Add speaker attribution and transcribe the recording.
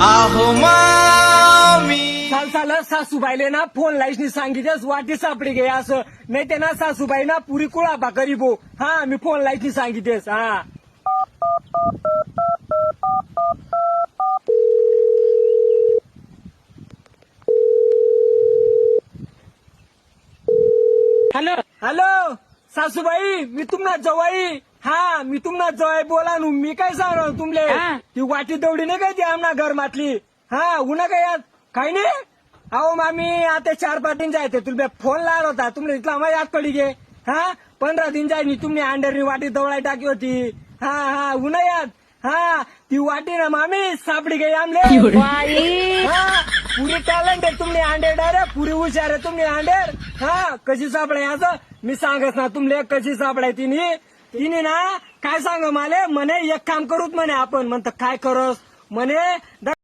Speaker 1: आहो मामी
Speaker 2: साल सासूबाईले ना फोन लाईसनी सांगितस वाटी सापडी गे असं नाही ते ना सासूबाई ना पुरी कुळा भाकरी भो हा मी फोन लाईसनी सांगितस हा हॅलो हॅलो सासूबाई मी तुम्हाला जवाई हा मी तुम्हाला जवाई बोला नू मी काय सांगणार तुमले
Speaker 3: हा?
Speaker 2: ती वाटी दौडी नाही काय ती आमना घर मातली हा उन्हा काय यात काही नाही अहो मामी आता 4-5 दिन जायते तुला फोन लावला होता तुमने इथला माझ्या याद पडी गे हा 15 दिन जायनी तुम्ही अंडरनी वाटी दवडाय टाकी होती हा हा उन्हा याद हा ती वाटी ना मामी सापडी गई आमले
Speaker 3: बाई
Speaker 2: हा पुरी टॅलेंट आहे तुमने अंडेर डायरेक्ट पुरी हुशार आहे तुमने अंडेर हा कशी सापडाय असं मी सांगत ना तुमले कशी सापडाय तिने ना काय सांग माले म्हणे एक काम करूत म्हणे आपण म्हणत काय करस म्हणे